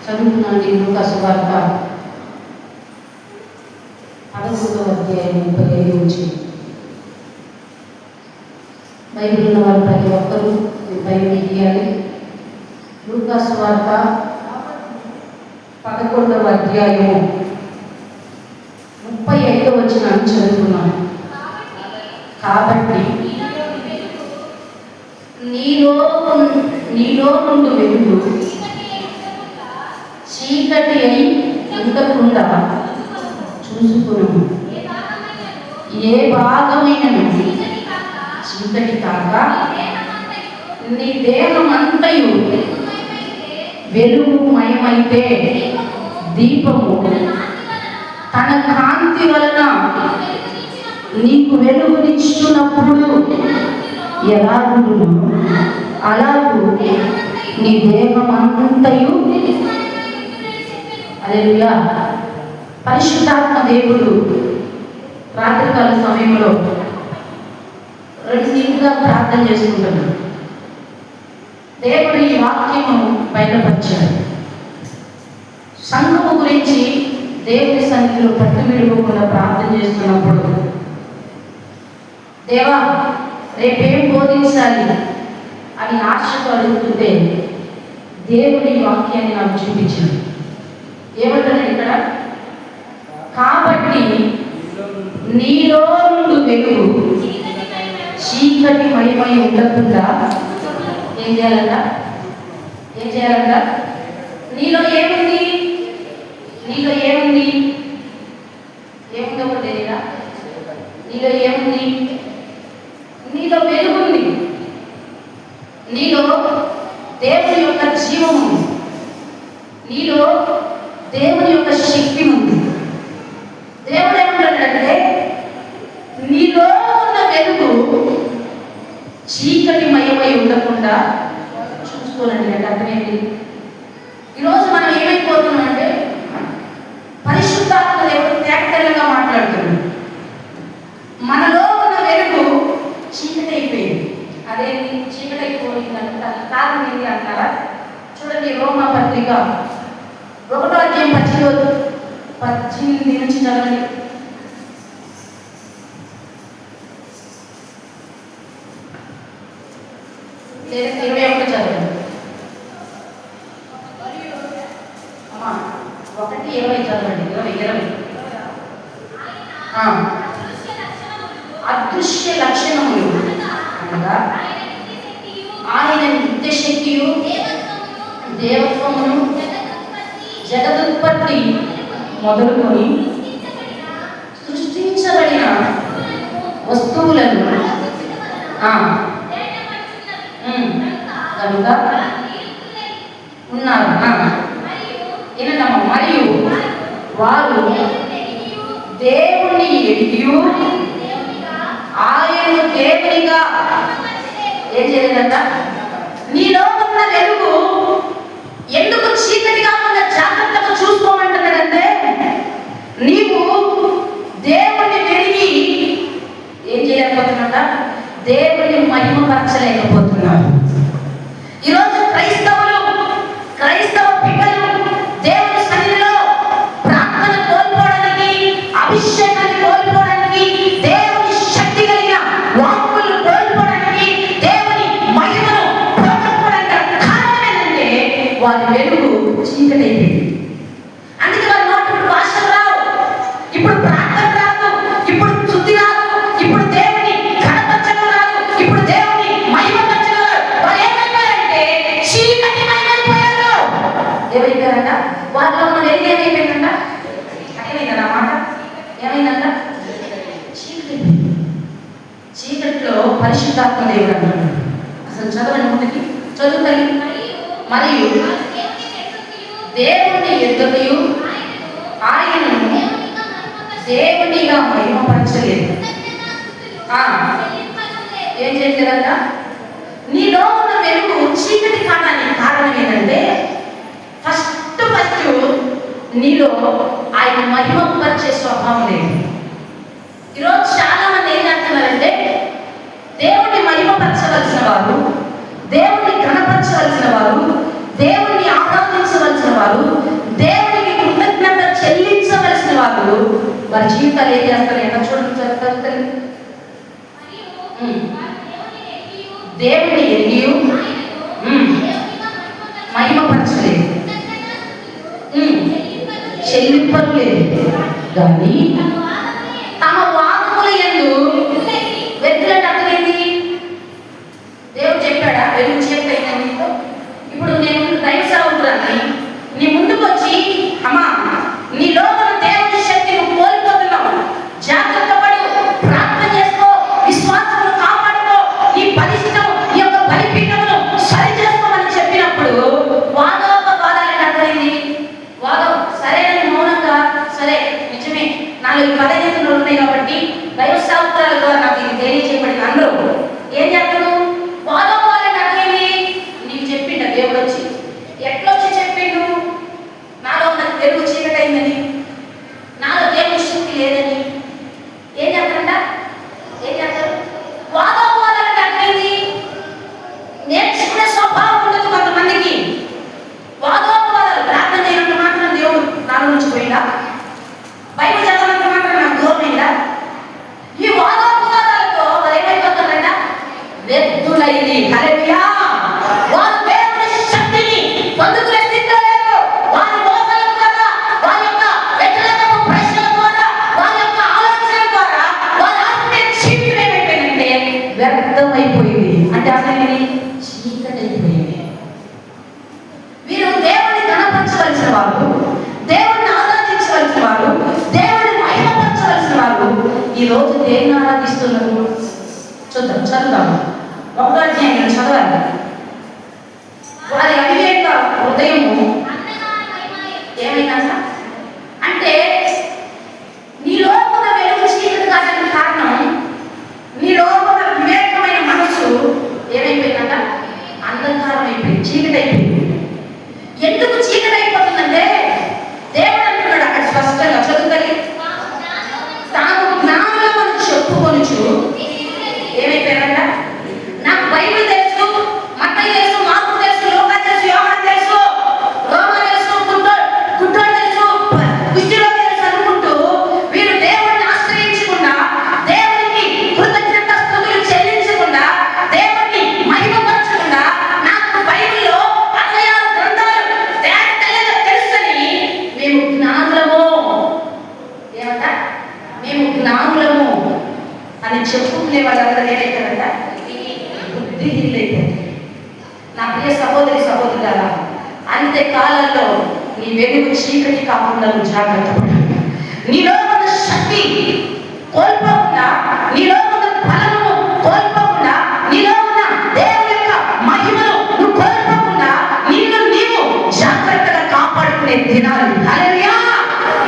చదువుతున్నాండి లూకాసు వార్త 11వ అధ్యాయం 35 నుంచి. బైబిల్ ఉన్న వారు ప్రతి ఒక్కరూ బైబిల్ తీయాలి. లూకాసు వార్త 11వ అధ్యాయము 35వ వచనాన్ని చదువుతున్నాను. కాబట్టి నీలో నుండి వెలుగు చీకటి అయి ఉండకుండా చూసుకును. ఏ భాగమైనను చీకటి కాక నీ దేహమంతయు వెలుగుమయమైతే దీపము తన కాంతి వలన నీకు వెలుగునిచ్చున్నప్పుడు ఎలాగును అలాగూ నీ దేహమంతయు. హల్లెలూయా. పరిశుద్ధాత్మ దేవుడు రాత్రికాల సమయంలో రెండింటిగా ప్రార్థన చేసుకుంటున్నాడు. దేవుడు ఈ వాక్యము బయలుపరిచాడు. సంఘము గురించి దేవుని సన్నిధిలో పట్టు విడువకుండా ప్రార్థన చేస్తున్నప్పుడు, దేవా రేపేం బోధించాలి అని ఆశతో అడుగుతుంటే దేవుని వాక్యాన్ని నాకు చూపించాడు. ఏమంటాడు ఇక్కడ? కాబట్టి నీలో నుండి వెలుగు చీకటి మయమై ఉండకుండా ఏం చేయాలంట? నీలో ఏముంది? ఏముందో తెలియదా? నీలో ఏముంది? నీలో వెలుగుంది. నీలో దేవుని యొక్క జీవం ఉంది. నీలో దేవుని యొక్క శక్తి ఉంది. దేవుడు ఏమంటాడంటే నీలో ఉన్న వెలుగు చీకటి మయమై ఉండకుండా చూసుకోనండి. అంటే అర్థమేంటి? ఈరోజు మనం ఏమైపోతున్నాం అంటే పరిశుద్ధాత్మ దేవుడు త్యాగతెల్లగా మాట్లాడుతున్నాడు. మనలో ఉన్న వెలుగు చీకటి అయిపోయింది. అదే చీకటి అయిపోయిందంటే దానికి కారణం ఏంటి అంటారా? చూడండి, రోమా పత్రిక 1వ అధ్యాయం 18 నుంచి చదవండి. లేదా 21 చదవండి. 1:20 చదవండి. 20 అదృశ్య లక్షణములు అనగా ఆయన నిత్య శక్తియు దేవత్వమును జగదుత్పత్తి మొదలుకొని సృష్టించబడిన వస్తువులను కనుక ఉన్నారు. ఏనమ్మా? మరియు వారు దేవుని ఎదిగియు ఆయన దేవునిగా ఏం చేయలేదంట? నీలో ఉన్న వెలుగు ఎందుకు చీకటి కాకుండా జాగ్రత్తగా చూసుకోమంటున్నాడంటే నీవు దేవుణ్ణి వెలిగి ఏం చేయలేకపోతున్నా? దేవుని మహిమపరచలేకపోతున్నావు. ఈరోజు క్రైస్తవ పిల్లలు దేవుని సన్నిధిలో ప్రార్థన కోల్పోవడానికి, అభిషేకాన్ని కోల్పోవడానికి, దేవుని శక్తి కలిగిన వాక్కులు కోల్పోవడానికి, దేవుని మహిమను పోగొట్టుకోవడానికి కారణం ఏంటంటే వారి వెలుగు చీకటి అయిపోయింది. అందుకే వారి నోటి ఇప్పుడు భాషలు రావు, ఇప్పుడు ప్రార్థన రాదు, ఇప్పుడు శుద్ధి రాదు, ఇప్పుడు దేవుని కనపరచడం రాదు, ఇప్పుడు దేవుని మహిమపరచడం రాదు. వారు ఏమైపోయారంటే చీకటి మయమైపోయారు. ఏమైపోయారంట? వారిలో ఉన్న వెలుగు ఏమైపోయిందంట? ఏమైందా మాట? ఏమైందంట? చీకటిలో పరిశుద్ధాత్మ దేవుడు అంటాడు. అసలు చదవండి, ముందుకి చదువుతాయి. మరియు దేవుని ఎదుటయు ఆయనను దేవునిగా మహిమపరచలేదు. ఏం చేయలేదంట? నీలో ఉన్న వెలుగు చీకటి కావడానికి కారణం ఏంటంటే ఫస్ట్ నీలో ఆయన మహిమపరిచే స్వభావం లేదు. ఈరోజు చాలా మంది ఏం చేస్తున్నారంటే దేవుని మహిమపరచవలసిన వారు, దేవుని ఘనపరచవలసిన వారు, దేవుని ఆరాధించవలసిన వారు వారి జీవితాలు ఏం చేస్తారు? ఎంత చూడండి చదువుతారు. దేవుని ఎరిగి మహిమపరచలేదు, చెల్లింపలేదు, కానీ తమ వాదముల యందు వ్యక్తులకు అర్థమైంది. దేవుడు చెప్పాడా వెలుగు చీకటి అయిందని? ఇప్పుడు నేను దైవ సేవకురాన్ని, నీ ముందుకు వచ్చి అమ్మా నీ లోపల దేవుని శక్తి నువ్వు కోల్పోతున్నావు, జాగ్రత్త పడు, ప్రార్థన చేసుకో, విశ్వాసము కాపాడుకో, నీ పరిస్థితులు ఈ యొక్క బలిపీఠమును సరి చేసుకోమని చెప్పినప్పుడు వాదోపవాదాలకు అర్థమైంది. వాదం సరేనని మౌనంగా, సరే నిజమే నాలో ఈ బలహీనతలు ఉన్నాయి కాబట్టి దైవ సేవకురాల ద్వారా నాకు ఇది తెలియజేయబడింది. అందరూ ఏం చేస్తారు? వాదోపవాదాలకు అర్థమైంది. నీకు చెప్పిండ దేవుడు వచ్చి, ఎట్లొచ్చి చెప్పిండు? నాలో నాకు వెలుగు చీకటైందని, నాలో దేవుని శక్తి లేదని. ఏం చేస్తారంట? ఏం చేస్తారు? వాదోపవాదాలకు అర్థమైంది. నేర్చుకునే స్వభావం ఉండదు కొంతమందికి. వాదోపవాదాలు, ప్రార్థన చేయనంత మాత్రం దేవుడు నాలో నుంచి పోయిందా? బైబిల్ చదవనంత మాత్రం నాకు దూరమైందా? ఈ వాదోపవాదాలతో వారు ఏమైపోతారంట? వ్యర్థులైంది. హల్లెలూయా. వారు దేవుని శక్తిని పొందుకునే స్థితిలో లేరు. వారి మోసాల ద్వారా, వారి యొక్క వ్యతిరేకపు ప్రశ్నల ద్వారా, వారి యొక్క ఆలోచన ద్వారా వారి ఆత్మీయ జీవితం ఏమైపోయిందంటే వ్యర్థమైపోయింది. అంటే అసలు చీకటి అయిపోయింది. వీరు దేవుని గణపరచవలసిన వారు, దేవుడిని ఆరాధించవలసిన వారు, దేవుడిని మహిమపరచవలసిన వారు ఈ రోజు దేన్ని ఆరాధిస్తున్నారు? చదువుదాం. 1వ అధ్యాయం చదవాలి. వారి అవివేక హృదయము ఏమైందంట అంటే నీ లోపల వెలుగు చీకటి కాదని కారణం నీ లోపల వివేకమైన మనసు ఏమైపోయిందంట? అంధకారం అయిపోయింది, చీకటి అయిపోయింది. ఎందుకు చీకటి అయిపోతుందంటే దేవుడు అంటున్నాడు అక్కడ స్పష్టంగా చదువుతాయి, తాను జ్ఞానమును చెప్పుకొనుచు ఏమైపోయారంట? నాకు బైబిల్ తెలుసు, మత్తయి తెలుసు, మార్కు తెలుసు, లూకా తెలుసు, యోహాను తెలుసు, రోమా తెలుసు, గుడ్డోడు తెలుసు, కుష్ఠరోగి తెలుసు అనుకుంటూ వీరు దేవుడిని ఆశ్రయించకుండా, దేవునికి కృతజ్ఞతాస్తుతులు చెల్లించకుండా, దేవుడిని మహిమపరచకుండా, నాకు బైబిల్లో 66 గ్రంథాలు తేటగా తెలుసని మేము జ్ఞానులము, ఏమంట? మేము జ్ఞానులము అని చెప్పుకునే వాళ్ళందరూ ఏమైతారంట? బుద్ధిహీనులైపోతారు. నా ప్రియ సహోదరి సహోదరులారా, అంత్య కాలంలో నీ వెలుగు చీకటి కాకుండా నువ్వు జాగ్రత్త పడాలి. నీలో ఉన్న శక్తి కోల్పోకుండా, నీలో ఉన్న బలము కోల్పోకుండా, నీలో ఉన్న దేవుని యొక్క మహిమను నువ్వు కోల్పోకుండా నిన్ను నీవు జాగ్రత్తగా కాపాడుకునే దినాలు. హల్లెలూయా.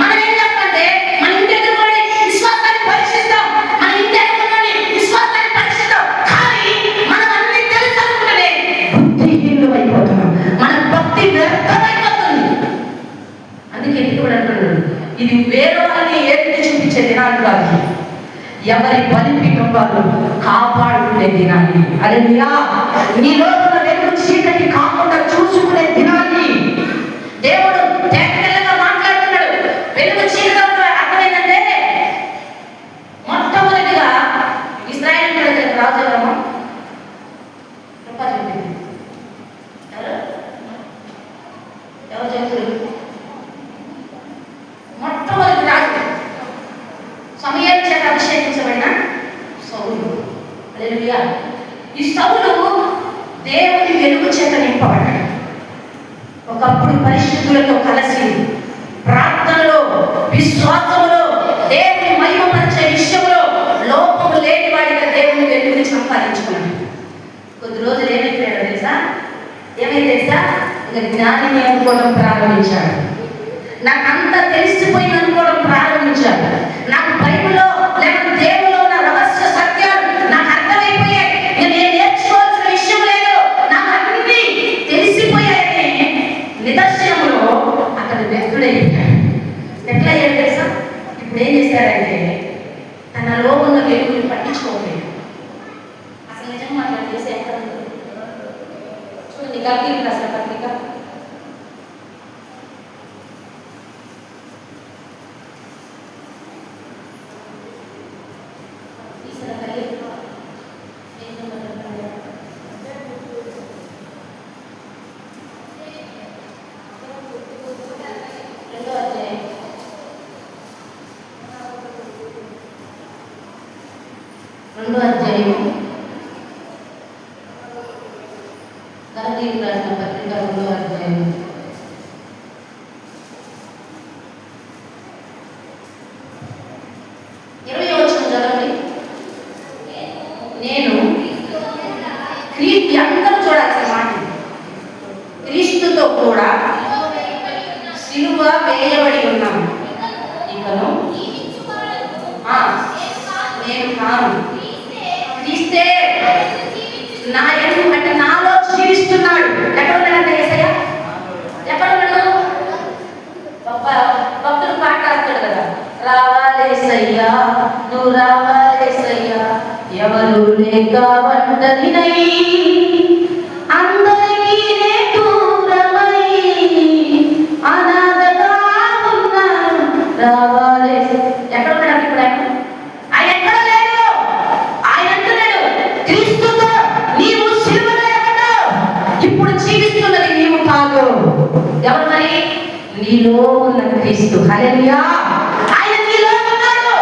మనం ఏం చేస్తామంటే మన ఇంటి ఎదుర్కొని విశ్వాసాన్ని పరీక్షిస్తాం, మన ఇంటి ఎదుర్కొని విశ్వాసాన్ని పరీక్షిస్తాం, కానీ మనం అన్ని తెలుసు అనుకుంటే బుద్ధిహీనులు అయిపోతున్నాం, మన భక్తి వ్యర్థమైపోతుంది. అందుకే ఇప్పుడు అంటున్నాడు, ఇది వేరే వాళ్ళని ఏది చూపించే దినాలు కాదు, ఎవరి బలిపీఠం వారు కాపాడుకునే దినాన్ని. హల్లెలూయా. నీ లోపల వెలుగు చీకటి కాకుండా చూసుకునే దినాన్ని దేవుడు తేటగా మాట్లాడుతున్నాడు. వెలుగు చీకటి అర్థమైందంటే మొట్టమొదటిగా ఇశ్రాయేలు రాజు ఎవరమ్మా? ఎవరు చెప్తారు? మొట్టమొదటి రాజు సమూయేలు చేత అభిషేకించబడిన సౌలు. హల్లెలూయా. ఈ సౌలు దేవుని వెలుగు చేత నింపబడ్డాడు. ఒకప్పుడు పరిశుద్ధులతో కలిసి ప్రార్థనలో, విశ్వాసంలో, దేవుని మహిమపరిచే విషయంలో లోపము లేని వాడిగా దేవుని వెలుగుని సంపాదించుకున్నాడు. కొద్ది రోజులు ఏమైపోయాడో తెలుసా? తెలుసా? ఇక జ్ఞానిని అనుకోవడం ప్రారంభించాడు. నాకంతా తెలిసిపోయింది అనుకోవడం ప్రారంభించాడు. నాకు బైబిల్లో లేకపోతే దేవుల్లో ఉన్న రహస్య సత్యాలు నాకు అర్థమైపోయాయి. నేను నేర్చుకోవాల్సిన విషయం లేదు, నాకు అన్ని తెలిసిపోయాయని నిదర్శనంలో అతను వ్యక్తుడైపోయాడు. ఎట్లా అయ్యాడు తెలుసా? ఇప్పుడు ఏం చేశారంటే తనలో ఉన్న వెలుగుని పట్టించుకోలేదు. అసలు నిజం మాట్లాడి చేసే చూడండి, గల్తీ అసలు పత్రిక 2వ అధ్యాయం గలతీయులకు రాసిన పత్రిక 2వ అధ్యాయం 20వ వచనం చదవండి. నేను అందరూ చూడాల్సిన మాట, క్రీస్తుతో కూడా సిలువ వేయబడి ఉన్నాను. ఇకను నేను కాను, క్రీస్తే నా అంటే నాలో జీవిస్తున్నాడు. ఎక్కడ ఉన్నాడంటే యేసయ్య ఎక్కడ ఉన్నాడు? భక్తులు పాట రాస్తాడు కదా, రావాలేసయ్యా నువ్వు రావాలేసయ్యా, ఎవరు లేక ఒంటరినై అందరికీ దూరమై అనాథగా ఉన్నాను, రావాలే. ఎక్కడ ఉన్నాడు ఇప్పుడు ఆయన ఎక్కడ లేడు. ఆయన అంటున్నాడు, క్రీస్తుతో నీవు సిలువలో ఉన్నావు, ఇప్పుడు జీవిస్తున్నది నీవు కాదు. ఎవరు మరి? నీలో ఉన్న క్రీస్తు. హల్లెలూయా. ఆయన నీలో ఉన్నాడు.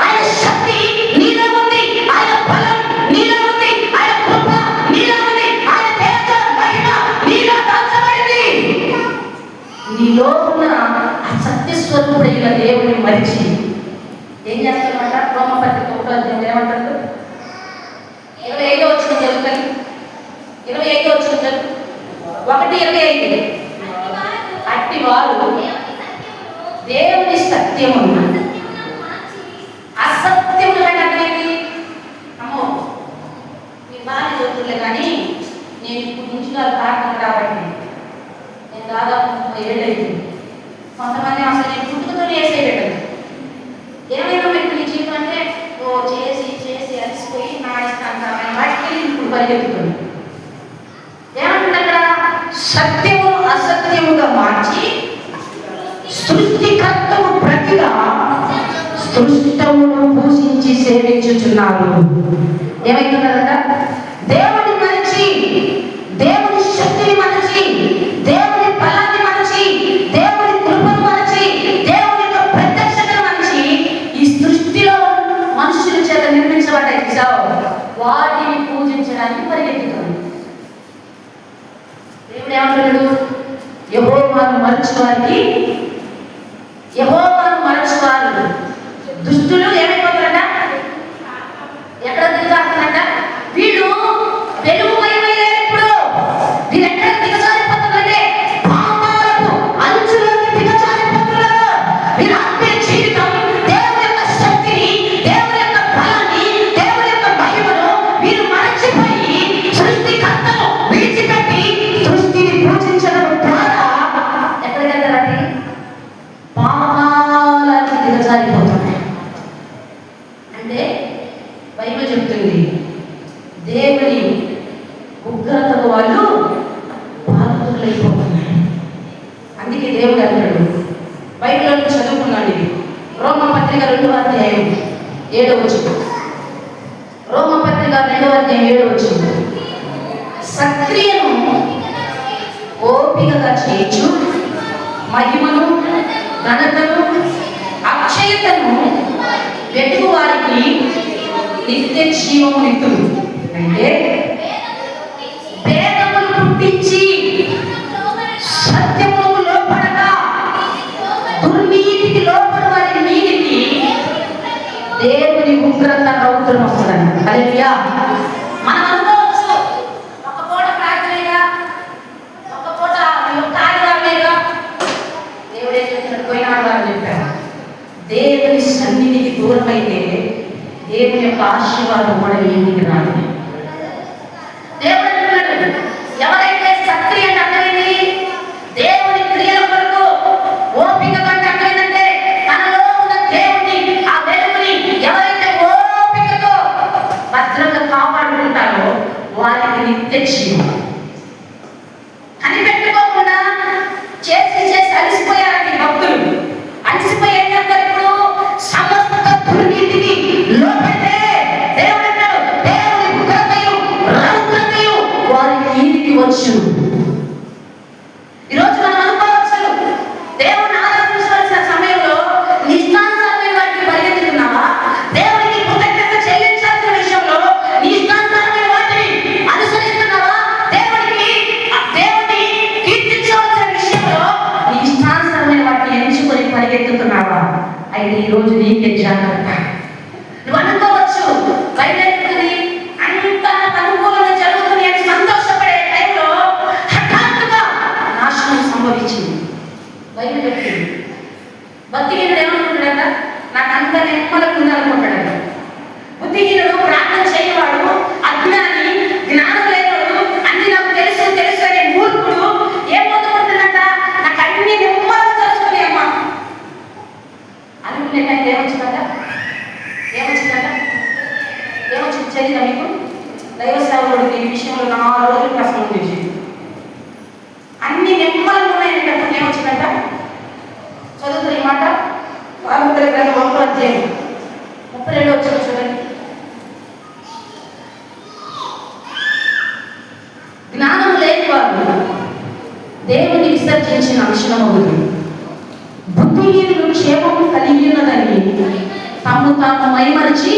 ఆయన శక్తి నీలో ఉంది. ఆయన బలం నీలో ఉంది. ఆయన కృప నీలో ఉంది. ఆయన తేజ మహిమ నీలో దాచబడింది. నీలో ఉన్న ఆ సత్యస్వరూపుడైన దేవుని మరిచి ఏం చేస్తామంట? రోమపత్రిక 1వ అధ్యాయం ఏమంటాడు? 25వ వచనం చదువుతాను. 25వ వచనం చదువు. 1:25. అట్టి వారు దేవుని సత్యమును అసత్యములు అంటే అమ్మో మీరు బాగా చదువుతులే, కానీ నేను ఇప్పుడు నుంచి కారణం కాబట్టి నేను దాదాపు 30 ఏళ్ళు అయింది. కొంతమంది అసలు నేను పుట్టుకతో వేసేయలేదు. ఏమైనా మీకు నీ జీవితం అంటే చేసి చేసి అలసిపోయి నాడిస్తాను వాటికి ఇప్పుడు పరిగెత్తుతుంది. ఏమంటుంది అక్కడ? సత్యము అసత్యముగా మార్చి సృష్టికర్తకు ప్రతిగా సృష్టమును పూజించి సేవించుచున్నారు. ఏమైతున్నారంట? దేవుని మరచి, దేవుని శక్తిని మరచి, దేవుని బలాన్ని మరచి, దేవుని కృపను మరచి, దేవుని యొక్క ప్రత్యక్షతను మరచి ఈ సృష్టిలో మనుషుల చేత నిర్మించబడ్డాయి వాటిని పూజించడానికి పరిగెత్తుతుంది. దేవుడు ఏమంటున్నాడు? యెహోవాను మరచువారికి, యెహోవాను మరచువారు దుష్టులు ఏమైపోతారంట? ఎక్కడ దిగజారుతారంట? వీళ్ళు వెలుగుమయమయ్యారు. ఇప్పుడు వీళ్ళు ఎక్కడ దిగజారిపోతారంటే పాపాలకు అంచులోకి దిగజారిపోతున్నారు. వీళ్ళ ఆత్మీయ జీవితం దేవుని యొక్క శక్తిని, దేవుని యొక్క బలాన్ని, దేవుని యొక్క మహిమను వీరు మరచిపోయి సృష్టికర్తను విడిచిపెట్టి సృష్టిని పూజించడం ద్వారా ఎక్కడికి వెళ్తారండి? పాపాలకు దిగజారిపోతున్నాయి. అంటే బైబిల్ చెప్తుంది దేవుని ఉగ్రతకు వాళ్ళు పాత్రులైపోతున్నారు. అందుకే దేవుడు అంటాడు, బైబిల్లో చదువుకున్నాడు ఇది, రోమపత్రిక 2వ అధ్యాయం 7వ వచనం. రోమపత్రిక 2వ అధ్యాయం 7వ వచనం. సక్రియను ఓపికగా చేయొచ్చు, మహిమను ఘనతను అక్షయతను వెతుకు వారికి నిత్య జీవము నిత్తులు. అంటే భేదములు పుట్టించి సత్యములకు లోపడక దుర్నీతికి లోపడి వారి నీతికి దేవుని ఉగ్రత రౌద్రం వస్తుందండి. హల్లెలూయా. మనం అనుకోవచ్చు ఒక పూట ప్రార్థనగా, ఒక పూట కార్యాలుగా. దేవుడు ఏం చెప్తున్నాడు? పోయినాడు వారు చెప్పారు, దేవుని సన్నిధికి దూరమైతే దేవుని యొక్క ఆశీర్వాదం కూడా ఇంటికి రాదు. దేవుడు అంటున్నాడు, ఎవరైతే సత్క్రియ అంటే అర్థమైంది దేవుని క్రియల కొరకు ఓపిక అంటే అర్థమైందంటే తనలో ఉన్న దేవుని ఆ వెలుగుని ఎవరైతే ఓపికతో భద్రంగా కాపాడుకుంటారో వారికి నిత్య జీవం. కనిపెట్టుకోకుండా చేసి చేసి అలసిపోయారండి భక్తులు. అలసిపోయి ఏం చేస్తారు? ఇప్పుడు సమస్త దుర్నీతిని లోపడితే దేవుడు అంటాడు, దేవుని పరిగెత్తుతున్నావా? అయితే ఈరోజు నీకే జాగ్రత్త. నువ్వు అనుకోవచ్చు పరిగెత్తుకుని అంతా అనుకూలంగా జరుగుతుంది అని సంతోషపడే టైంలో హఠాత్తుగా నాశనం సంభవించింది. బైబిల్ చెప్తుంది, భక్తిహీనుడు ఏమనుకుంటాడంట? నాకు అంత నెమ్మదిగా ఉందనుకుంటాడు. బుద్ధిహీనుడు, ప్రార్థన చేయవాడు, అజ్ఞాని, జ్ఞానం లేనివాడు, అన్ని నాకు తెలుసు తెలుసు అనే మూర్ఖుడు ఏమవుతుందంట? నాకు అన్ని నెమ్మదిగా జరుగుతుంది అమ్మా అనుకునే టైం ఏమొచ్చిందంట? ఏమొచ్చింది చదివినా మీకు? దైవ సేవకుడు ఈ విషయంలో 4 రోజులు ప్రశ్న చేసి అన్ని నెమ్మదిగా ఉన్నాయనేటప్పుడు ఏమొచ్చిందంట? చదువుతున్న ఈ మాట వార్తల గ్రంథం 1వ అధ్యాయం 32 వచ్చిన చూడండి. జ్ఞానం లేని వారు దేవుని విసర్జించిన అంశమవుతుంది. బుద్ధిహీనులు క్షేమము కలిగి ఉన్నదని తమ్ము తాము మైమరిచి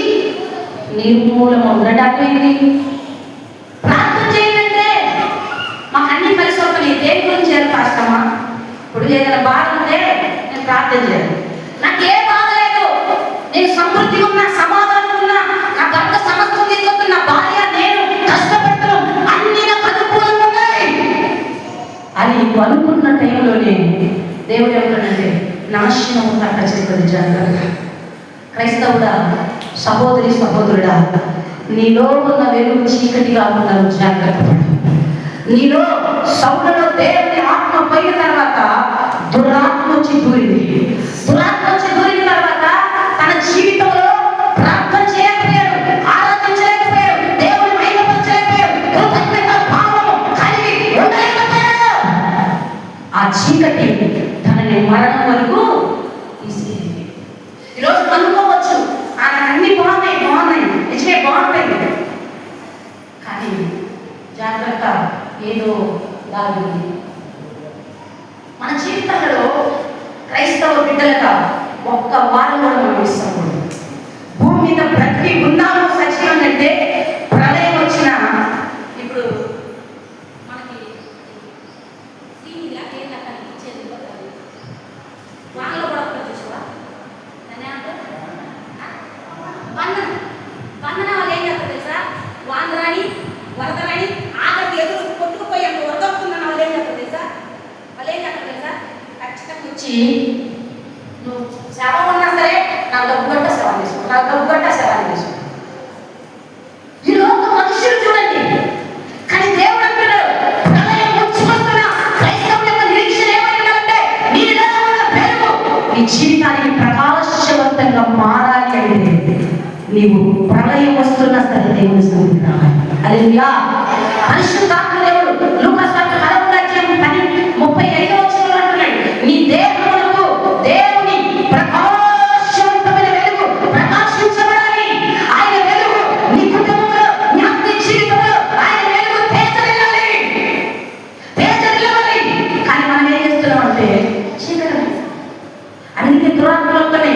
నిర్మూలమవుతుంది. ప్రార్థన చేయాలంటే మాకు అన్ని కలిసి వస్తున్నాయి. దేని గురించి కష్టమా? ఇప్పుడు ఏదైనా బాధ ఉంటే నేను ప్రార్థన చేయాలి. నాకు ఏ బాధ లేదు, నేను సమృద్ధి ఉన్నా, సమాధానం ఉన్నా, నా భర్త సమస్తం తీసుకున్న భార్య నేను కష్టపడతాను, అన్ని నాకు అనుకూలంగా ఉన్నాయి అని అనుకున్న టైంలోనే దేవుడు ఏమంటాడంటే నాశనము కట్ట చేస్తుంది. జాగ్రత్త. క్రైస్తవుడా, సహోదరి సహోదరుడా, నీలో ఉన్న వెలుగు చీకటిగా ఉన్నాను, జాగ్రత్త పడు. నీలో సౌలలో దేవుని ఆత్మ పోయిన తర్వాత దురాత్మ వచ్చి దూరింది. దురాత్మ వచ్చి దూరిన తర్వాత తన జీవితంలో ప్రార్థన చేయకపోయాడు, ఆరాధించలేకపోయాడు, దేవుని మహిమపరచలేకపోయాడు, కృతజ్ఞత భావము కలిగి ఉండలేకపోయాడు. ఆ చీకటి తనని మరణం వరకు తీసుకెళ్ళింది. ఈరోజు అనుకోవచ్చు అన్ని బాగున్నాయి, నిజమే బాగుంటాయి, కానీ జాగ్రత్త, ఏదో దాగింది. మన జీవితంలో క్రైస్తవ బిడ్డలుగా ఒక్క వారం కూడా మనం ఇస్తాము. భూమి మీద బ్రతికి ఉన్నాము సత్యం అంటే ప్రళయం వచ్చిన ఇప్పుడు మనకి వానలో కూడా చూసావా? వందన వాళ్ళు ఏం చేస్తారు తెలుసా? వానరాని వరదరాని ఆఖరికి ఎదురు కొట్టుకుపోయాము, వరద వస్తుందని వాళ్ళు ఏం చేస్తారు తెలుసా? వాళ్ళు ఏం చేస్తారు తెలుసా? ఖచ్చితంగా వచ్చి నువ్వు సేవ ఉన్నా సరే నాకు డబ్బు గట్ట సేవ చేసుకో, నాకు డబ్బు గట్ట సేవ చేసుకో. ఈ లోక మనుషులు చూడండి, కానీ దేవుడు అంటున్నాడు ప్రళయం వచ్చి వస్తున్నా క్రైస్తవుల యొక్క నిరీక్షణ ఏమైందంటే నీలో ఉన్న వెలుగు నీ జీవితానికి ప్రకాశవంతంగా మారాలి అంటే నీవు ప్రళయం వస్తున్నా సరే దేవుని సన్నిధికి రావాలి. హల్లెలూయా. పరిశుద్ధాత్మ దేవుడు లూకాసు వార్త 11వ అధ్యాయం 35వ వచనంలో అంటున్నాడు, నీ దేహమునకు దేవుని ప్రకాశవంతమైన వెలుగు ప్రకాశించబడాలి. ఆయన వెలుగు నీ కుటుంబంలో, నీ ఆత్మీయ జీవితంలో ఆయన వెలుగు తేజరిల్లాలి. కానీ మనం ఏం చేస్తున్నాం అంటే చీకటి. అందుకే దురాత్మలొక్కనే,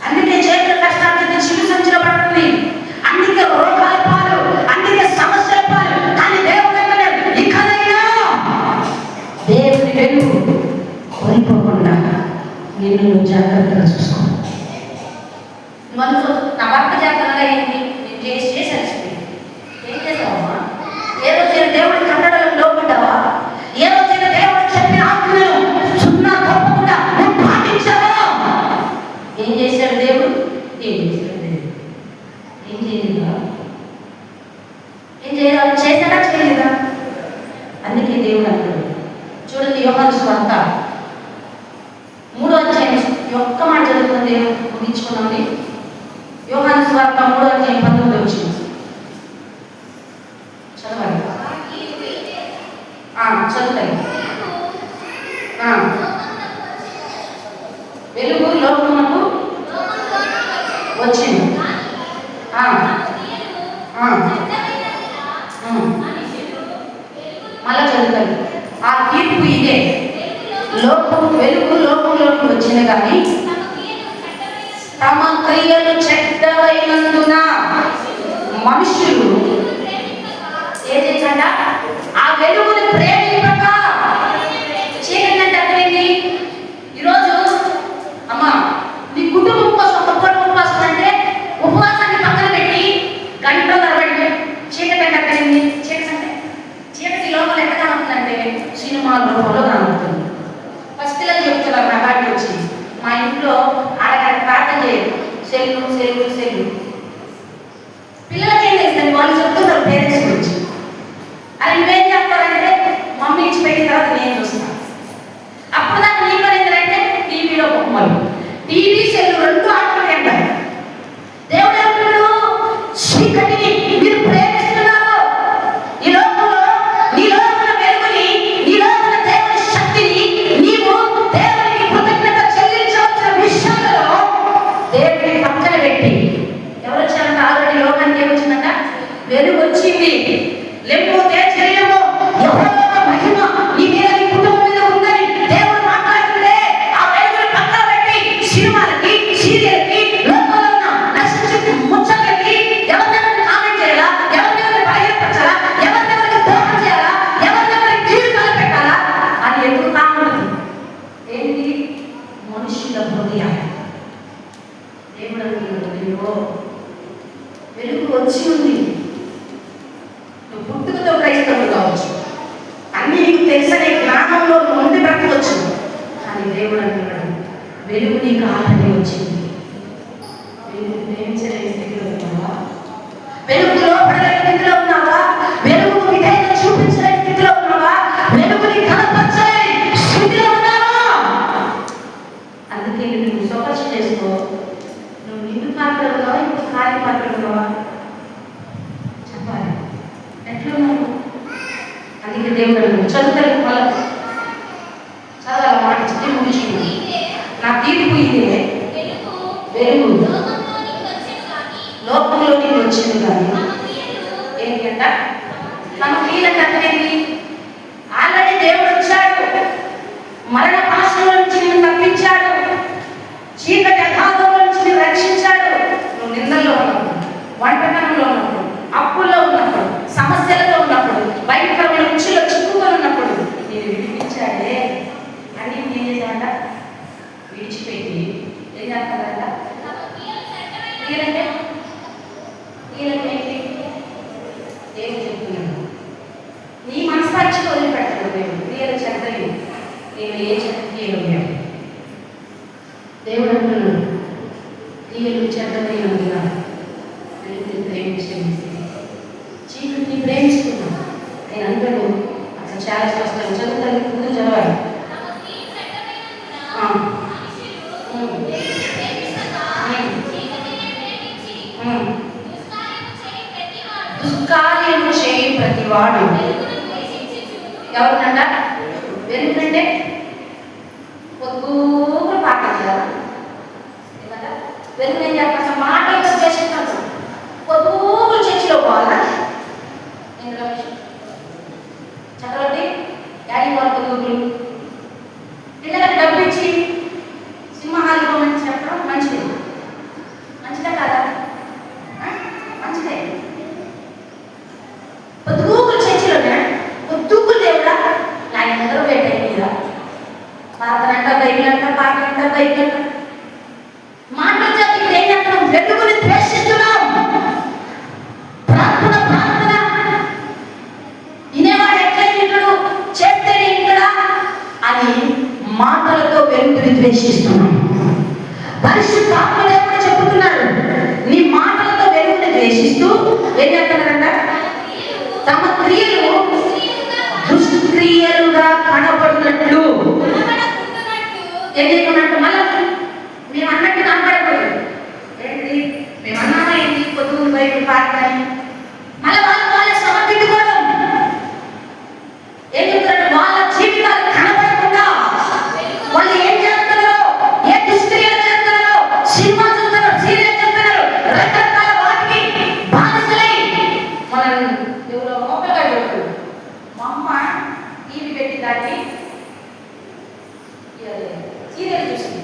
అందుకే చేతుల కష్టాలకి చిరు సంచులు పడుతుంది, అందుకే రోగాల పాలు, అందుకే సమస్యల పాలు. కానీ దేవుడు ఇకనైనా దేవుని వెలుగు కోల్పోకుండా నిన్ను జాగ్రత్తగా చూసుకో. మనకు నా భర్త జాగ్రత్తగా ఏంటి నేను చేసి అలసిపోయింది. ఏం చేసావమ్మా? ఏ రోజైనా దేవుడి కట్టడలో లోపడ్డావా? ఏ రోజైనా దేవుడు చెప్పిన ఆజ్ఞను సున్నా తప్పకుండా నువ్వు పాటించావా? ఏం చేశాడు దేవుడు? ఏం చేశాడు దేవుడు? ఏం చేయలేదా? ఏం చేయాలి? చేశాడా చేయలేదా? అందుకే దేవుడు అన్నాడు చూడండి, యోహాను సువార్త 3వ అధ్యాయం ఒక్క మాట చదువుకున్న దేవుడు ముగించుకున్నాండి. యోహాను సువార్త 3వ అధ్యాయం 19వ వచనం చదవండి. చదువుతాయి. వెలుగు లోకమునకు వచ్చింది. మళ్ళా చదువుతాయి. ఆ తీర్పు ఇదే, వెలుగు లోకంలోకి వచ్చింది కానీ తమ క్రియలు చెడ్డవైనందున మనుషులు ఏం చేశాడ? ఆ వెలుగుని ప్రేమింపక. చీకటి అంటే అర్థమైంది. ఈరోజు ఇంట్లో ఆడగంట ప్రార్థన చేయరు, సెల్లు సెల్లు సెల్లు. పిల్లలకి ఏం చేస్తుంది, వాళ్ళు చెప్తున్నారు పేరెంట్స్ గురించి. అది నువ్వేం చేస్తారంటే మమ్మీ ఇచ్చి పెట్టిన తర్వాత నేను చూస్తాను. అప్పుడు దాకా నీ పని ఏంటంటే టీవీలో బొమ్మలు, టీవీ సెల్లు రెండు ఆటలు ఉంటాయి. దేవుడు ఏమంటున్నాడు, చీకటిని మీరు ప్రేమిస్తున్నారు. ఈ లోకంలో నీలో ఉన్న వెలుగుని, నీలో ఉన్న దేవుని శక్తిని నీవు దేవునికి కృతజ్ఞత చెల్లించవలసిన విషయాలలో దేవుడిని పక్కన పెట్టి ఎవరు వచ్చారంట, ఆల్రెడీ లోకానికి ఏమొచ్చిందంట, వెలుగు వచ్చింది. లేకపోతే శరీరము యెహోవా మహిమ నీ మీద నీ కుటుంబం మీద ఉందని దేవుడు మాట్లాడుతుంటే ఆ వెలుగుని పక్కన పెట్టి సినిమాలకి, సీరియల్కి, లోకంలో ఉన్న నక్షత్ర ముచ్చట్లకి ఎవరినెవరిని కామెంట్ చేయాలా, ఎవరినెవరిని బయటపరచాలా, ఎవరినెవరికి దోహం చేయాలా, ఎవరినెవరికి జీవితాలు పెట్టాలా అని ఎదుగుతా ఉంటుంది. ఏంటి మనుషుల హృదయాలు. దేవుడు అంటున్నాడు, వెలుగు వచ్చి ఉంది. నువ్వు పుట్టుకతో క్రైస్తవుడు కావచ్చు, అన్ని నీకు తెలిసనే జ్ఞానంలో ముందు బ్రతకవచ్చు, కానీ దేవుడు అంటున్నాడు వెలుగు నీకు ఆల్రెడీ వచ్చింది. వెలుగు ప్రేమించలేని స్థితిలో ఉన్నావా, వెలుగులో పడలేని స్థితిలో ఉన్నావా, వెలుగు విధేయత చూపించలేని స్థితిలో ఉన్నావా, వెలుగుని కనపరచలేని స్థితిలో ఉన్నావా? అందుకే నువ్వు సోపర్చ చేసుకో. నువ్వు నిండు పాత్ర ఉన్నావా, ఇప్పుడు ఖాళీ పాత్ర ఉన్నావా చెప్పాలి. ఎట్లా ఉన్నావు? అందుకే దేవుడు చదువుతారు మళ్ళీ చదవాలి మాట చెప్పి ముగించింది. నా తీర్పు ఇదే, వెలుగు లోకంలోకి వచ్చింది కానీ ఏంటి అంట, మన క్రియలకు అర్థమేంటి, ఆల్రెడీ దేవుడు వచ్చాడు, మరణ పాశంలో నుంచి నిన్ను తప్పించాడు, చీకటి అగాధంలో నుంచి నిన్ను రక్షించాడు. నువ్వు నిందల్లో ఉన్నప్పుడు, వంటకరంలో ఉన్నప్పుడు, అప్పుల్లో ఉన్నప్పుడు, సమస్యలతో ఉన్నప్పుడు, భయంకరమైన ఉచ్చులో చిక్కుకొని ఉన్నప్పుడు నేను విడిపించాడే అని ఏం చేశాడంట, విడిచిపెట్టి ఏం చేస్తాడంట, క్రియలంటే ఏంటి దేవుడు చెప్తున్నాడు, నీ మనసాక్షికి వదిలిపెట్టడు దేవుడు. క్రియలు చెడ్డవి, నేను ఏ చెడ్డ క్రియలు లేవు. దేవుడు అంటున్నాడు క్రియలు చెడ్డవి ఉందిగా వెలుగుని ప్రేమించండి, చీకటిని ప్రేమిస్తున్నాను. నేను అంటాడు అసలు చాలా స్పష్టం. చదువుతాను, ముందు చదవాలి. దుష్కార్యము చేయి ప్రతివాడు ఎవరినంట, వెలుగునంటే పొద్దుగా పాటలు కదా, వెలుగు ఏం చెప్పాలి, మాటలతో చేసేస్తాను. పొద్దుగా చర్చిలో పోవాలా, చక్కటి డాడీ వాళ్ళ పొద్దుగులు పిల్లలకు డబ్బిచ్చి సింహాలు పోమని చెప్పడం మంచిది, మంచిదే కదా, మంచిదే. పొద్దుగులు చర్చిలోనే పొద్దుగులు దేవుడా ఆయన దగ్గర పెట్టాయి మీద పాత్రంట బైబిలంట, పాటలంట బైబిలంట మాటలు చెప్పి ఇప్పుడు ఏం చేస్తున్నాం, వెలుగుని ద్వేషిస్తున్నాం. ప్రార్థన ప్రార్థన వినేవాడు ఎట్లా ఇంటాడు, చెప్తేనే ఇంటడా అని మాటలతో వెలుగుని ద్వేషిస్తున్నాం. పరిశుద్ధాత్మ దేవుడు చెబుతున్నాడు, నీ మాటలతో వెలుగుని ద్వేషిస్తూ ఏం చేస్తున్నారంట, తమ క్రియలు దుష్క్రియలుగా కనబడినట్లు ఏం చేయకున్నట్టు, మళ్ళీ మేము అన్నట్టు కనబడకూడదు. ఏంటి మేము అన్నామా ఏంటి, పొద్దుగు బయట పాడతాయి, మళ్ళీ వాళ్ళ సమర్థించుకోవడం. ఏం చెప్తారంటే వాళ్ళ జీవితాలు కనబడకుండా వాళ్ళు ఏం చేస్తున్నారో, ఏ దుష్క్రియలు చేస్తున్నారో, సినిమా చూస్తున్నారు, సీరియల్ చూస్తున్నారు, రకరకాల వాటికి బానిసలై మన ఎవరో మొక్కలుగా చూస్తారు. మా అమ్మ టీవీ పెట్టి దాన్ని సీరియల్ చూసింది.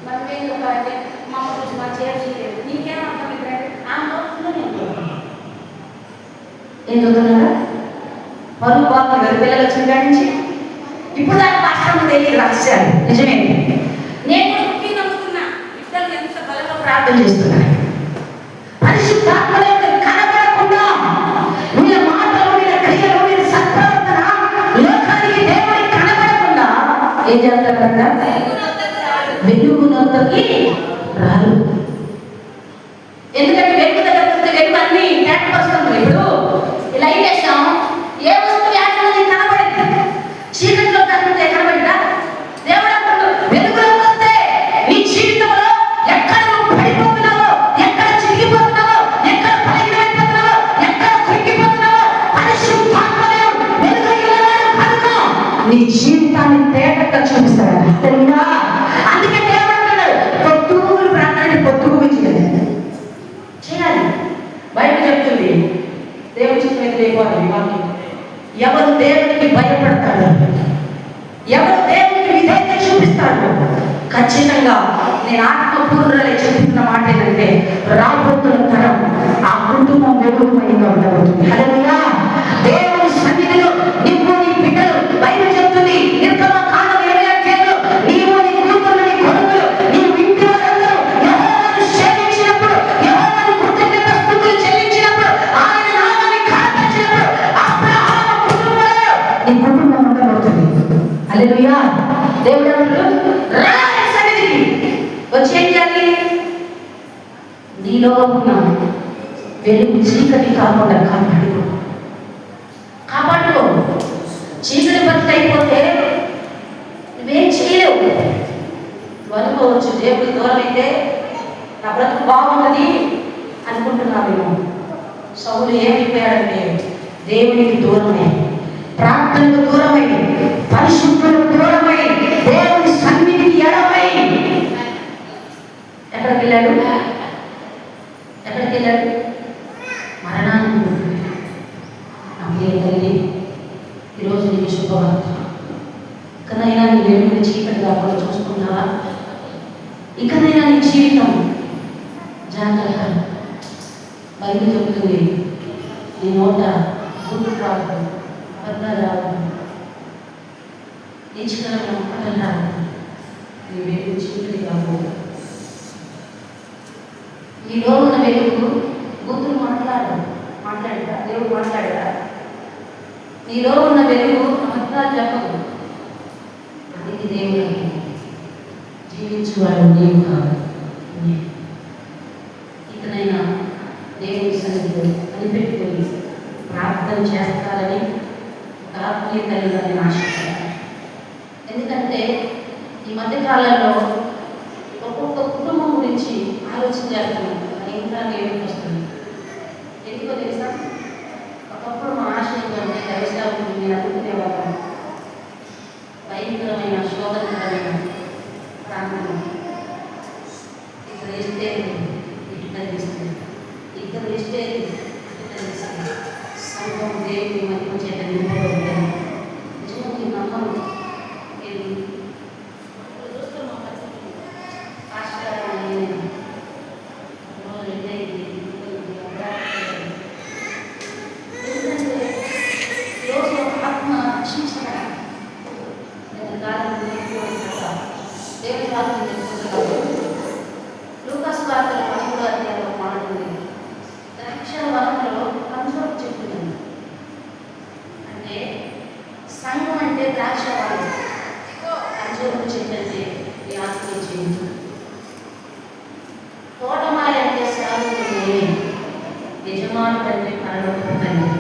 మనం ఏం చెప్పాలంటే మా అమ్మ చూసి మా చేయాలి సీరియల్ నీకేమర్థం ఇప్పుడంటే ఏం చదువుతున్నారా, పరుగు బాగున్నారు పిల్లలు వచ్చిన కాడి నుంచి ఇప్పుడు దాకా కష్టం తెలియదు రహస్యాలు. నిజమే, నేను కూడా పుట్టి నమ్ముతున్నా, పిల్లలు ఎంత బలంగా ప్రార్థన చేస్తున్నాను. పరిశుద్ధాత్మలో కనబడకుండా వీళ్ళ మాటలు, వీళ్ళ క్రియలు, వీళ్ళ సత్ప్రవర్తన లోకానికి దేవుడికి కనబడకుండా ఏం చేస్తారంట, వెలుగులోకి రారు. ఎందుకంటే వెలుగు దగ్గర వెలుగు అన్ని ఏర్పరుస్తుంది. ఇప్పుడు లైట్ వేసాం, ఏ వస్తువు ఏర్పడి కనబడింది, చీకట్లో కనబడితే కనబడిందా? దేవుడు అంటాడు వెలుగులో వస్తే నీ జీవితంలో ఎక్కడ నువ్వు పడిపోతున్నావో, ఎక్కడ చిరిగిపోతున్నావో, ఎక్కడ బలహీనమైపోతున్నావో, ఎక్కడ కృంగిపోతున్నావో పరిశుద్ధాత్మదేవుడు వెలుగులోనే పడుకో నీ జీవితాన్ని తేటగా చూపిస్తాడు. అందుకే దేవుడు అంటాడు పొద్దుగులు ప్రాణాన్ని పొద్దుగు చేయాలి. బయట చెప్తుంది దేవుడి చిత్రం లేకపోవాలి. వాక్యం ఎవరు దేవునికి భయపడతాడు, ఎవరు దేవునికి విధేయత చూపిస్తాడు, ఖచ్చితంగా నేను ఆత్మపూర్ణలే చెప్తున్న మాట ఏంటంటే రాబోతున్న తరం ఆ కుటుంబం వెలుగుమయంగా ఉండబోతుంది. హల్లెలూయా. దేవుని సన్నిధిలో నువ్వు నీ బిడ్డలు బయట చెప్తుంది నిర్గమకాండం 27 నీవు నీ కూతురు నీ కొడుకులు నీ ఇంటి వారందరూ యెహోవాను సేవించినప్పుడు, యెహోవాను కృతజ్ఞత స్తుతులు చెల్లించినప్పుడు, ఆయన నామాన్ని కనపరిచినప్పుడు అబ్రహాము కుటుంబంలో నీ కుటుంబం ఉండబోతుంది. హల్లెలూయా. దేవుడు రాని సన్నిధికి వచ్చి ఏం చేయాలి? నీలో ఉన్న వెలుగు చీకటి కాకుండా కాపాడుకో. చీకటి బతుకు అయిపోతే నువ్వేం చేయలేవు. నువ్వు అనుకోవచ్చు దేవుడికి దూరం అయితే నా బ్రతుకు బాగుంటుంది అనుకుంటున్నావేమో. సౌలు ఏమైపోయాడంటే దేవునికి దూరమై, ప్రార్థనకు దూరమై, పరిశుద్ధులకు దూరమై, దేవుని సన్నిధికి ఎడమై ఎక్కడికి వెళ్ళాడు? మరణాన్ని. తల్లి ఈరోజు నీకు శుభవార్త. ఇకనైనా నీ వెలుగుని చీకటి కాకుండా చూసుకున్నావా? ఇకనైనా నీ జీవితం జాగ్రత్త. బైబిల్ చెబుతుంది నీ నోట గుడ్డు రాదు, అబద్ధాలు రాదు, నీచకరమైన మాటలు రాదు. నీ వెలుగు చీకటి కాకూడదు. నీలో ఉన్న వెలుగు బుద్ధులు మాట్లాడతా దేవుడు మాట్లాడతా. నీలో ఉన్న వెలుగు అబద్ధాలు చెప్పదు. అది దేవుడు జీవించేవాడు నీవు కాదు. ఇకనైనా దేవుని సన్నిధిలో కనిపెట్టుకొని ప్రార్థన చేస్తారని ఆత్మీయ తల్లిగా నేను ఆశిస్తాను. ఎందుకంటే ఈ మధ్యకాలంలో ఒక్కొక్క కుటుంబం గురించి ఆలోచన చేస్తున్నాను. ఇంకా ఏమిటి వస్తుంది ఎందుకో తెలుసా? ఒకప్పుడు మా ఆశ ఏంటంటే దైవసేవకులు నేను అనుకునేవాళ్ళం భయంకరమైన శోధనకరమైన ప్రాంతం. ఇక్కడ వేస్తే ఇటు తీస్తుంది, ఇక్కడ వేస్తే ఇటు తీస్తుంది. సంఘం దేవుని మహిమ చేత నింపబడి నిజంగా నమ్మకం సంఘం అంటే ద్రాక్ష వాళ్ళు, అంజూరపు చెట్టు అంటే ఈ ఆత్మీయ జీవితం. తోటమాలి అంటే సేవకులు, యజమానుడు అంటే పరలోకపు తండ్రి.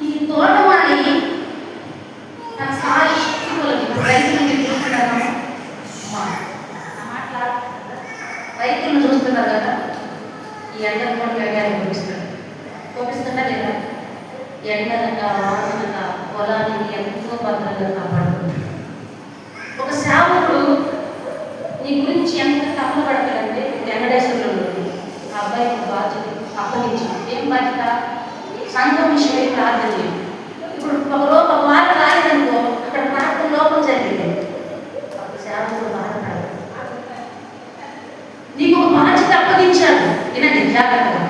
ఈ తోటమాలి తన సాయి శక్తి కొలది రైతులను చూస్తున్నాను. రైతులను చూస్తున్నారు కదా, ఈ ఎండలు కూడా వేగాన్ని కోపిస్తుందా లేదా? ఎండనక వాసనక పొలానికి ఎంతో భద్రంగా కాపాడుకుంటాడు. ఒక సేవకుడు నీ గురించి ఎంత తప్పులు పడతాడంటే వెంకటేశ్వరుడు ఆ అబ్బాయికి బాధ్యత అప్పగించి ఏం బాధ్యత? సంఘం విషయమై ప్రార్థన చేయండి. ఇప్పుడు ఒక వారం రాలేదనుకో, అక్కడ ప్రార్థన లోపం జరిగింది, అప్పుడు సేవకుడు బాధపడాలి. నీకు ఒక బాధ్యత అప్పగించాడు. వినండి జాగ్రత్తగా.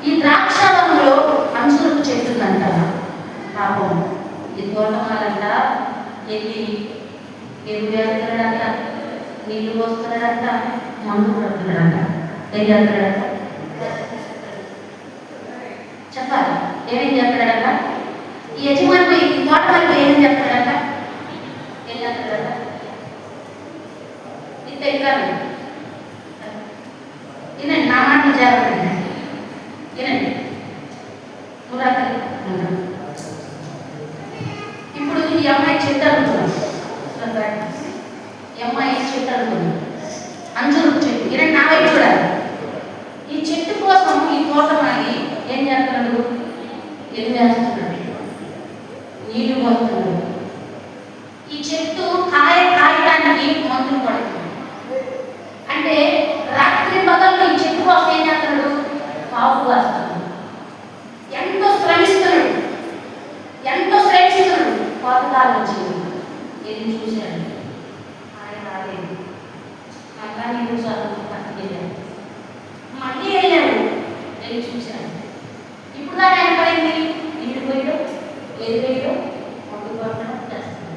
ఈ ద్రాక్షవనంలో అంజూరపు చెట్టుందంట. పాపం ఈ తోటమాలంట వెళ్ళి ఎరువు వేస్తున్నాడంట, నీళ్లు పోస్తున్నాడంట, మందు పడుతున్నాడంట. ఏం చేస్తున్నాడంట చెప్పాలి? ఏమేం చేస్తున్నాడంట? ఈ యజమాని తోటమాలి ఏమేం చేస్తున్నాడంట? ఏం చేస్తున్నాడంట? ఇంత ఎక్కాలి. వినండి, నా మాట జాగ్రత్త వినండి. ఇప్పుడు ఈ అమ్మాయి చెట్టు అనుకున్నాను, ఈ అమ్మాయి చెట్టు అనుకున్నాను, అంజూరు చెట్టు. వినండి, నా వైపు చూడాలి. ఈ చెట్టు కోసం ఈ తోటమాలి ఏం చేస్తున్నాడు? ఎన్ని వేస్తున్నాడు? నీళ్లు పోస్తున్నాడు. ఈ చెట్టు కాయడానికి మందులు పడుతుంది. అంటే రాత్రి పగలు ఈ చెట్టు కోసం ఏం చేస్తున్నాడు? కాపు కాస్తున్నాడు. ఎంతో శ్రమిస్తున్నాడు. కోతకాలం వచ్చింది. వెళ్ళి చూశాడు, ఆయన రాలేదు. మళ్ళా నీళ్ళు చదువు పట్టుకెళ్ళాడు. మళ్ళీ వెళ్ళాడు, వెళ్ళి చూశాడు. ఇప్పుడు దాకా ఆయన పడింది, నీళ్ళు పోయడం, ఏది వేయడం, మందు కొట్టడం చేస్తాడు.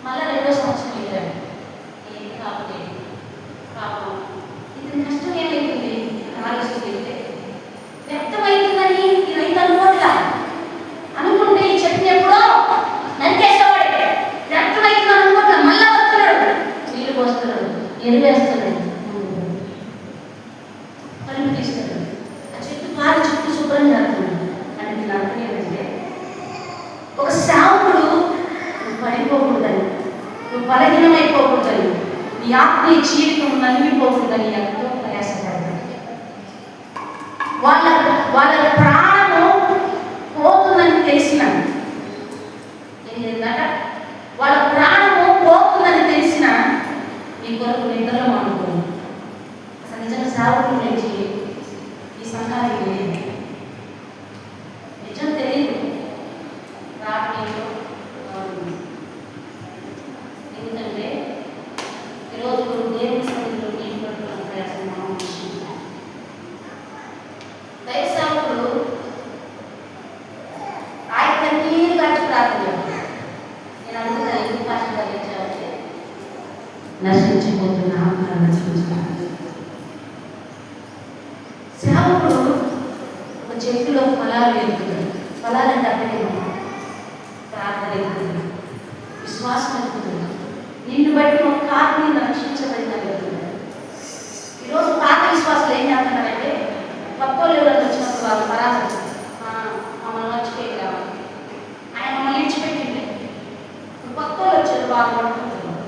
మళ్ళీ 2వ సంవత్సరం వెళ్ళాడు, ఏం కావలేదు. పాపం ఇది నష్టం ఏమైతుంది? ఆలోచన వెళ్తే వ్యక్తమవుతుందని ఈ రైతు అనుకోవట్లా. అనుకుంటే ఈ చెట్టుని ఎప్పుడో నరికేసేవాడే. వ్యక్తమవుతుందని అనుకుంటా, మళ్ళా వస్తున్నాడు, నీళ్ళు పోస్తున్నాడు, ఎరువేస్తున్నాడు, కలుపు తీస్తున్నాడు. ఆ చెట్టు పాలు చుట్టూ శుభ్రం చేస్తున్నాడు. అంటే దీని అర్థం ఏంటంటే, ఒక సేవకుడు నువ్వు పడిపోకూడదని, నువ్వు బలహీనమైపోకూడదని, నీ ఆత్మీయ జీవితం నలిగిపోకూడదని ఎంతో ప్రయాసపడతాడు. వాళ్ళ ప్రాణము పోతుందని తెలిసిన ఏంటంటే, వాళ్ళ ప్రాణము పోతుందని తెలిసిన నీ కొరకు నిద్రలో అనుకోను. అసలు నిజంగా సేవకుడు నుంచి ఈ సంఘానికి లేదు, నిజం తెలియదు. రావడంలో ఎందుకంటే ఈరోజు దేవుని సన్నిధిలో నేను పడుతున్న ప్రయాసం మనం దైవ సేవకుడు ఆయన నీరు కాచి ప్రార్థన. నేను అడుగుతా, ఎందుకు భాషగా తెచ్చావంటే నశించిపోతున్నా నశించుకున్నాను. సేవకుడు ఒక చెట్టులో ఫలాలు ఎదుగుతుంది. ఫలాలంటే అక్కడే ప్రార్థన ఎదుగుతుంది, విశ్వాసం ఎదుగుతుంది. నిన్ను బట్టి ఒక ఆత్మీయ రక్షించబడిన ఎదుగుతుంది. ఈరోజు పాత విశ్వాసాలు ఏం చేస్తున్నారంటే, కొత్త ఎవరైనా వచ్చినప్పుడు వాళ్ళు పరామర్శ మమ్మల్ని మర్చిపోయాము, ఆయన మమ్మల్ని ఇచ్చిపెట్టింది, కొత్త వచ్చారు వాళ్ళు పడుకుంటున్నారు.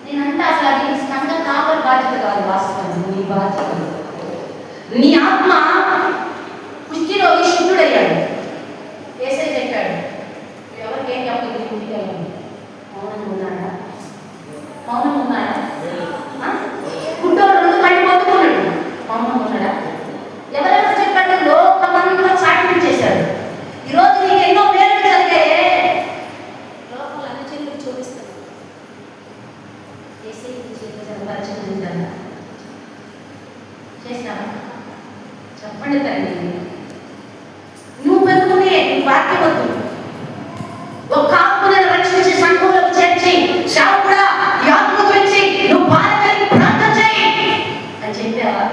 నేనంటే అసలు అది సంఘ కాపరి బాధ్యత కాదు, వాస్తవం నీ బాధ్యత. నీ ఆత్మ కుష్ఠరోగి శుద్ధుడయ్యాడు. ఏసై చెప్పాడు, ఎవరికి ఏం చెప్పదు, ఇంటికి వెళ్ళండి. మౌనంగా ఉన్నాడా? మౌనంగా ఉన్నాడా? గుడ్డోడు కళ్ళు పొందుకున్నాడు, మౌనంగా ఉన్నాడా? ఎవరెవరు చెప్పాడు? లోకమంతా సాటింపు చేశాడు. ఈరోజు నీకు ఎన్నో పేర్లు జరిగాయే, లోపల అన్ని చెల్లి చూపిస్తాడు. ఏసై పరిచయం చేస్తావా? చెప్పండి తండ్రి. నువ్వు పెట్టుకునే వాక్యం వద్దు, ఒక ఆత్మను రక్షించి సంఘంలోకి చేర్చి సేవకుడా ఈ ఆత్మ గురించి నువ్వు బాధపడి ప్రార్థన చేయి అని చెప్పావా?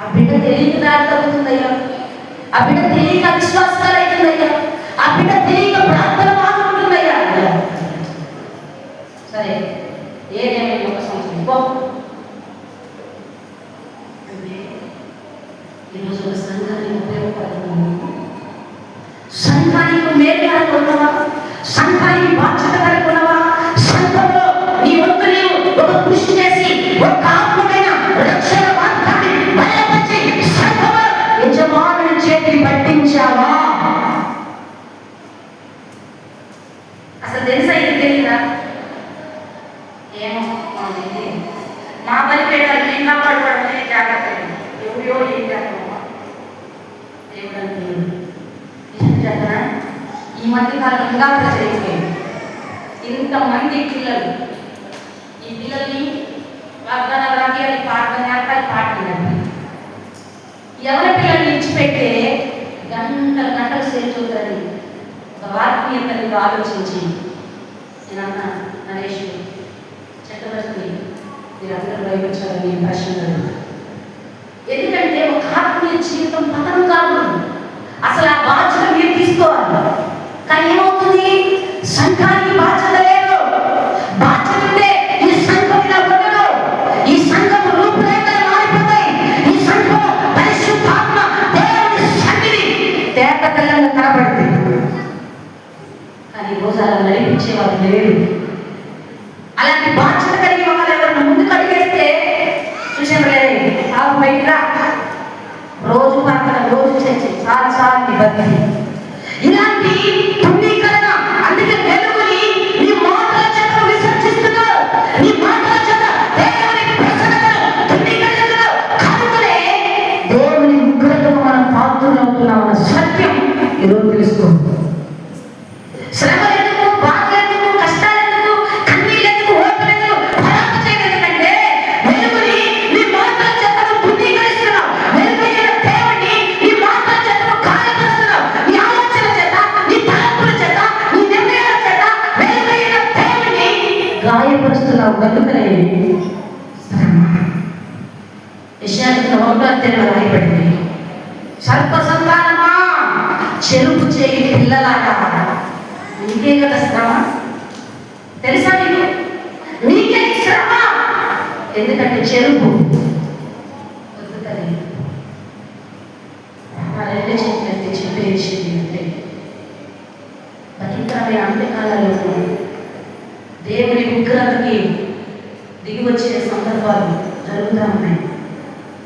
ఆ బిడ్డ తెలియక దారి తగ్గుతుందయ్యా, ఆ బిడ్డ తెలియక విశ్వాసాలు అవుతుందయ్యా, ఆ బిడ్డ తెలియక ప్రార్థన మారుతుందయ్యా. సరే, ఏదేమైనా ఒక సంవత్సరం పో. అంటే ఈరోజు ఒక సంఘానికి ఉపయోగపడుతున్నాము, సంఘానికి మేలుగానే ఉన్నవా, సంఘానికి బాధ్యత కలిగి ఉన్నవా, సంఘంలో నీ వంతు నీవు ఒక కృషి చేసి ఒక ఆత్మమైన రక్షణ వాగ్దాన్ని బలపరిచి సంఘంలో యజమానుని చేతిని పట్టించావా? అసలు తెలుసా? ఇది తెలియదా? ఏమో మా బలిపేటాలు నేను కాపాడుకోవడమే జాగ్రత్త. ఎవరియో ఏం చేస్తామా దేవుడు అంటున్నాడు. నిజం చేస్తానా? ఈ మధ్య కాలం ఇంకా ప్రచరిపోయింది. ఇంతమంది పిల్లలు, ఈ పిల్లల్ని వాగ్దానం ఎవరి పిల్లల్ని ఇచ్చిపెట్టే గంటలు సేపు చూద్దని ఒక ఆత్మీయతని ఆలోచించి నేనన్నా నరేష్ చక్రవర్తి మీరందరూ భయపడాలని ప్రశ్న. ఎందుకంటే ఒక ఆత్మీయ జీవితం పతనం కాదు, అసలు ఆ బాధ్యత మీరు తీసుకోవాలి. కానీ ఏమవుతుంది, సంఘానికి బాధ్యత లేదు. బాధ్యత ఉంటే ఈ సంఘం ఇలా ఉండదు, ఈ సంఘం రూపురేఖలు మారిపోతాయి, ఈ సంఘం పరిశుద్ధాత్మ దేవుని సన్నిధి తేట తెల్లంగా కనబడుతుంది. కానీ రోజు అలా నడిపించేవారు లేడు. అలాంటి బాధ్యత కలిగి వాళ్ళు ఎవరైనా ముందుకు అడిగేస్తే చూసేవాళ్ళే బయట రోజు పక్కన రోజు చేసి సారి బతి ఇలాంటి తుణీకరణ. అందుకే వెలుగుని నీ మాటల చేత విసర్జిస్తున్నావు, నీ మాటల చేత దేవుని ప్రసన్నతను తుణీకరిస్తున్నావు. కనుకనే దేవుని ఉగ్రతకు మనం పాత్రలవుతున్నామన్న సత్యం ఈరోజు తెలుసుకోండి. శ్రమ ఎందుకు, బాధ ఎందుకు, కష్టాలు ఎందుకు, కన్నీళ్ళు ఎందుకు, ఓపిక ఎందుకు, పరాకు చేయగలకంటే వెలుగుని నీ మాటల చేత తుణీకరిస్తున్నావు. వెలుగైన దేవుణ్ణి నీ మాటల చేత గాయపరుస్తున్నావు. నీ ఆలోచన చేత, నీ తలంపుల చేత, నీ నిర్ణయాల చేత వెలుగైన దేవుణ్ణి గాయపరుస్తున్నావు. కనుకనే యెషయా 1:8 రాయబడింది, సర్ప సంతానమా చెరుపు చేయి పిల్లలాగా. నీకే కదా శ్రమ, తెలుసా నీకు? నీకే శ్రమ. ఎందుకంటే చెరుపు రెండు చెప్పి చెప్పేసింది అంటే భయంకరమైన అంత్యకాలంలో దేవుని ఉగ్రతకి దిగి వచ్చే సందర్భాలు జరుగుతూ ఉన్నాయి.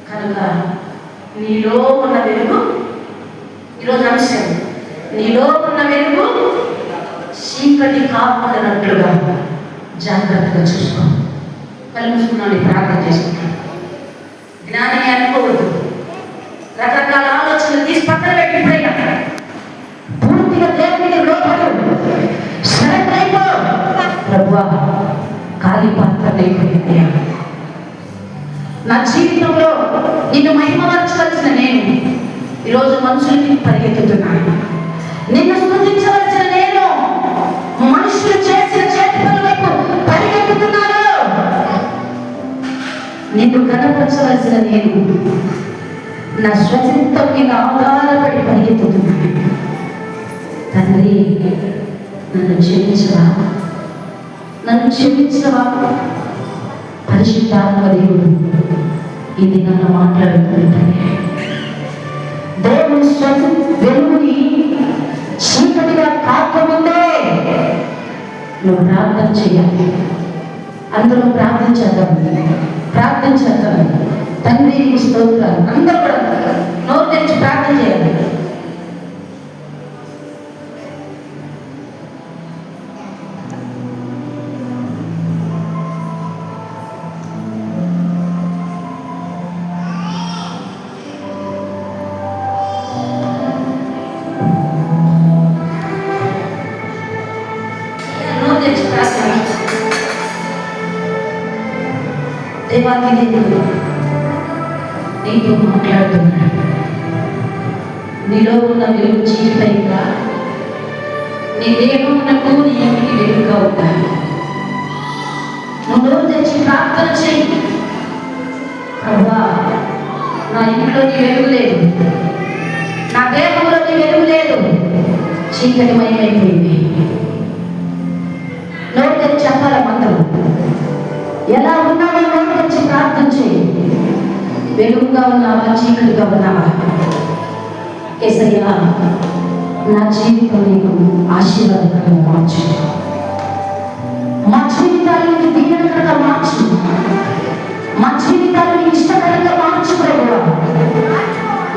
కనుక నీలో ఉన్న వెలుగు, ఈరోజు అంశం, నీలో ఉన్న వెలుగు చీకటి కాపాడినట్లుగా జాగ్రత్తగా చూసుకో. కళ్ళు మూసుకున్నాను, ప్రార్థన చేసుకుంటాను. జ్ఞాని అనుకోవద్దు, రకరకాల ఆలోచనలు తీసి పక్కన పెట్టిపోయినా పూర్తిగా దేవునికి లోపడు సరెండర్ అయిపో. ప్రభువా, ఖాళీ పాత్ర అయిపోయింది. నా జీవితంలో నిన్ను మహిమపరచవలసిన నేను ఈరోజు మనుషులకి పరిగెత్తుతున్నాను. నిన్ను స్తుతించవలసిన నేను మనుషులు చేసిన చేతి పనుల వైపు పరిగెత్తుతున్నాను. నిన్ను కనపరచవలసిన నేను నా స్వచింతం మీద ఆధారపడి పరిగెత్తుతున్నాను. తండ్రి, నన్ను క్షమించవా, నన్ను క్షమించవా. పరిశుద్ధాత్మ దేవుడు ఇది నన్ను మాట్లాడుతుంటానే. దేవుని వెలుగుని చీకటిగా కాకముందే నువ్వు ప్రార్థన చేయాలి. అందరూ ప్రార్థించేద్దాం. తండ్రి స్తోత్రాలు. అందరూ కూడా నోరు తెచ్చి ప్రార్థన చేయాలి. దేవాది దేవుడు నీతో మాట్లాడుతున్నాడు. నీలో ఉన్న వెలుగు చీకటిగా, నీ దేహమునకు నీ ఇంటికి వెలుగుగా ఉండాలి. నువ్వు తెచ్చి ప్రార్థన చేయి. ప్రభువా, నా ఇంట్లో నీ వెలుగు లేదు, నా దేహంలో నీ వెలుగు లేదు, చీకటిమయమైపోయింది. నోరు తెచ్చి చెప్పాల మందరు ఎలా ఉన్నావో నోరు తెచ్చి ప్రార్థన చేయి. వెలుగుగా ఉన్నావా, చీకటిగా ఉన్నావా? యేసయ్యా, నా జీవితం నీకు ఆశీర్వాదకరంగా మార్చు. మా జీవితాలను దీవెనకరంగా మార్చు. మా జీవితాలను ఇష్టకరంగా మార్చు ప్రభువా.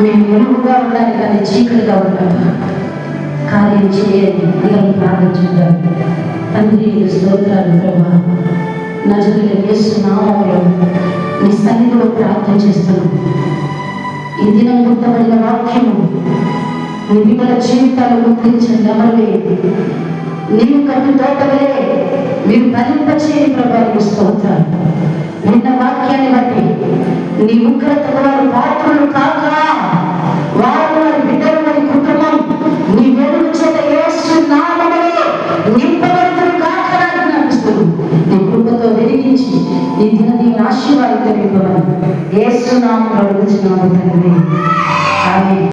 మేము వెలుగుగా ఉండాలి కానీ చీకటిగా ఉండాలి. కార్యం చేయండి. అందరం ప్రార్థించుదాం. తండ్రి, స్తోత్రాలు ప్రభువా. నజరేయుడైన యేసు నామములో నీ సన్నిధిలో ప్రార్థన చేస్తున్నాను. ఈ దినం గుర్తబడిన వాక్యము నీ బిడ్డల జీవితాలు గుర్తించండి. అమలే నీవు కట్టు తోటలే మీరు ఫలింపచేయని ప్రభావం స్తోత్రాలు. విన్న వాక్యాన్ని బట్టి నీ ఉగ్రత వారు పాత్రలు కాక ఈ దిన దీని ఆశీర్వాదం ఇవ్వమని యేసు నామములో అడుగుచున్నాము తండ్రి. ఆమేన్.